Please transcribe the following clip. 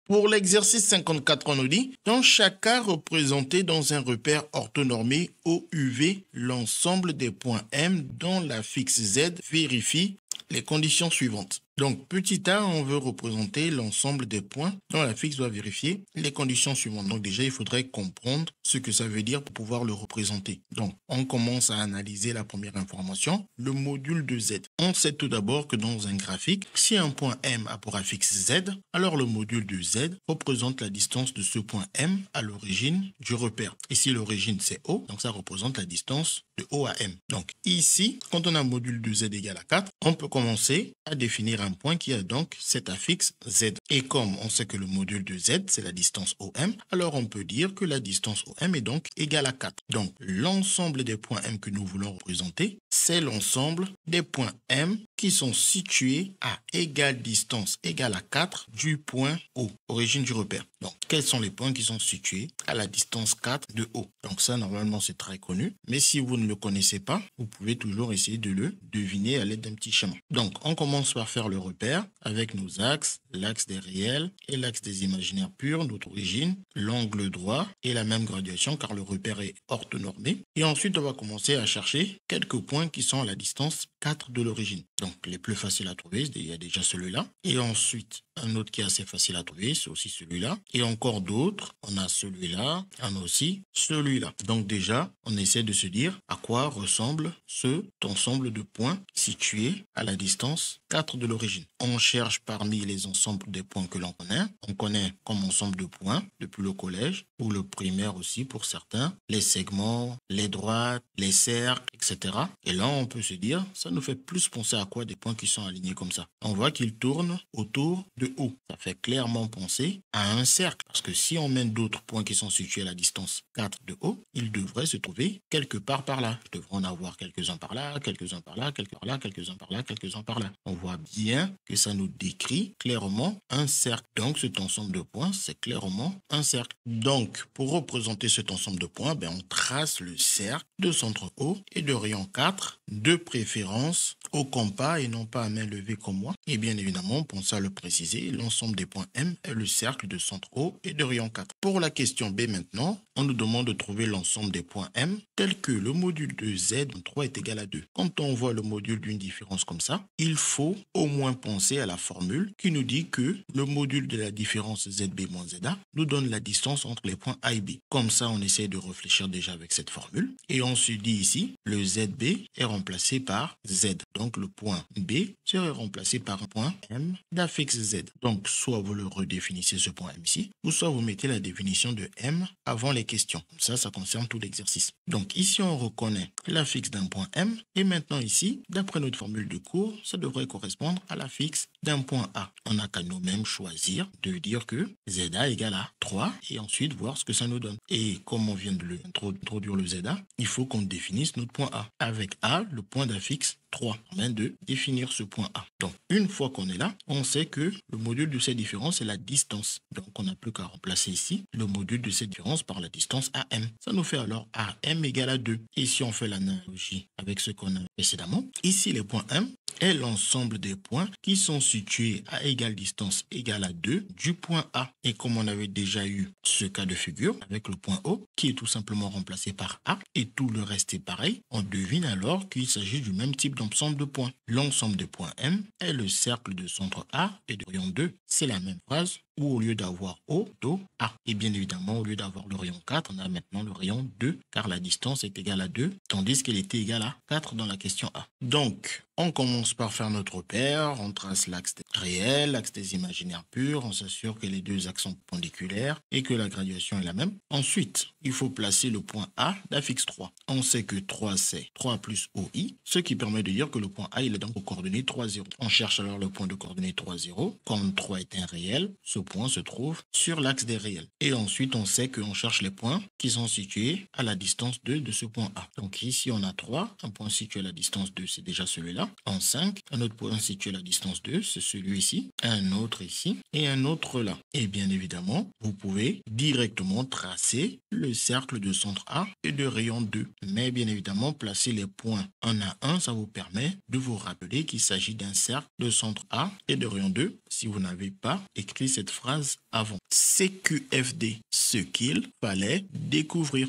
Pour l'exercice 54, on nous dit, dans chaque cas représenté dans un repère orthonormé OUV, l'ensemble des points M dont la fixe Z vérifie les conditions suivantes. Donc, petit a, on veut représenter l'ensemble des points dont la fixe doit vérifier les conditions suivantes. Donc, déjà, il faudrait comprendre ce que ça veut dire pour pouvoir le représenter. Donc, on commence à analyser la première information, le module de Z. On sait tout d'abord que dans un graphique, si un point M a pour affixe Z, alors le module de Z représente la distance de ce point M à l'origine du repère. Et si l'origine, c'est O, donc ça représente la distance de O à M. Donc, ici, quand on a un module de Z égale à 4, on peut commencer à définir un point qui a donc cet affixe Z. Et comme on sait que le module de Z, c'est la distance OM, alors on peut dire que la distance OM est donc égale à 4. Donc, l'ensemble des points M que nous voulons représenter, c'est l'ensemble des points M qui sont situés à égale distance égale à 4 du point O, origine du repère. Donc, quels sont les points qui sont situés à la distance 4 de O? Donc ça, normalement, c'est très connu. Mais si vous ne le connaissez pas, vous pouvez toujours essayer de le deviner à l'aide d'un petit schéma. Donc, on commence par faire le repère avec nos axes, l'axe des réels et l'axe des imaginaires purs, notre origine, l'angle droit et la même graduation car le repère est orthonormé. Et ensuite, on va commencer à chercher quelques points qui sont à la distance 4 de l'origine. Donc, les plus faciles à trouver, il y a déjà celui-là. Et ensuite, un autre qui est assez facile à trouver, c'est aussi celui-là. Et encore d'autres, on a celui-là, on a aussi celui-là. Donc déjà, on essaie de se dire à quoi ressemble cet ensemble de points situés à la distance 4 de l'origine. On cherche parmi les ensembles des points que l'on connaît. On connaît comme ensemble de points depuis le collège ou le primaire aussi pour certains, les segments, les droites, les cercles, etc. Et là, on peut se dire, ça nous fait plus penser à quoi des points qui sont alignés comme ça. On voit qu'ils tournent autour de O. Ça fait clairement penser à un cercle. Parce que si on mène d'autres points qui sont situés à la distance 4 de O, ils devraient se trouver quelque part par là. Je devrais en avoir quelques-uns par là, quelques-uns par là, quelques-uns par là, quelques-uns par là, quelques-uns par là. On voit bien que ça nous décrit clairement un cercle. Donc cet ensemble de points, c'est clairement un cercle. Donc pour représenter cet ensemble de points, on trace le cercle de centre O et de rayon 4, de préférence au compas et non pas à main levée comme moi. Et bien évidemment, pensez à le préciser, l'ensemble des points M est le cercle de centre O et de rayon 4. Pour la question B maintenant, on nous demande de trouver l'ensemble des points M tel que le module de Z 3 est égal à 2. Quand on voit le module d'une différence comme ça, il faut au moins penser à la formule qui nous dit que le module de la différence ZB moins ZA nous donne la distance entre les points A et B. Comme ça, on essaie de réfléchir déjà avec cette formule. Et on se dit ici, le ZB est remplacé par Z. Donc le point B serait remplacé par un point M d'affixe Z. Donc soit vous le redéfinissez ce point M ici, ou soit vous mettez la définition de M avant les questions. Ça concerne tout l'exercice. Donc ici on reconnaît l'affixe d'un point M. Et maintenant ici, d'après notre formule de cours, ça devrait correspondre à l'affixe d'un point A. On n'a qu'à nous-mêmes choisir de dire que ZA égale à 3 et ensuite voir ce que ça nous donne. Et comme on vient de introduire le ZA, il faut qu'on définisse notre point A. Avec A, le point d'affixe 3. On vient de définir ce point A. Donc, une fois qu'on est là, on sait que le module de cette différence est la distance. Donc, on n'a plus qu'à remplacer ici le module de cette différence par la distance AM. Ça nous fait alors AM égale à 2. Et si on fait l'analogie avec ce qu'on a précédemment, ici, les points M est l'ensemble des points qui sont situés à égale distance égale à 2 du point A. Et comme on avait déjà eu ce cas de figure avec le point O qui est tout simplement remplacé par A et tout le reste est pareil, on devine alors qu'il s'agit du même type d'ensemble de points. L'ensemble des points M est le cercle de centre A et de rayon 2. C'est la même phrase où au lieu d'avoir O, do, A. Et bien évidemment, au lieu d'avoir le rayon 4, on a maintenant le rayon 2 car la distance est égale à 2 tandis qu'elle était égale à 4 dans la question A. Donc, on commence par faire notre repère, on trace l'axe des réels, l'axe des imaginaires purs, on s'assure que les deux axes sont perpendiculaires et que la graduation est la même. Ensuite, il faut placer le point A d'affixe 3. On sait que 3 c'est 3 plus OI, ce qui permet de dire que le point A il est donc aux coordonnées 3, 0. On cherche alors le point de coordonnées 3, 0. Comme 3 est un réel, ce point se trouve sur l'axe des réels. Et ensuite, on sait qu'on cherche les points qui sont situés à la distance 2 de ce point A. Donc ici, on a 3, un point situé à la distance 2, c'est déjà celui-là. En 5, un autre point situé à la distance 2, c'est celui-ci, un autre ici et un autre là. Et bien évidemment, vous pouvez directement tracer le cercle de centre A et de rayon 2. Mais bien évidemment, placer les points un à un, ça vous permet de vous rappeler qu'il s'agit d'un cercle de centre A et de rayon 2 si vous n'avez pas écrit cette phrase avant. CQFD, ce qu'il fallait découvrir.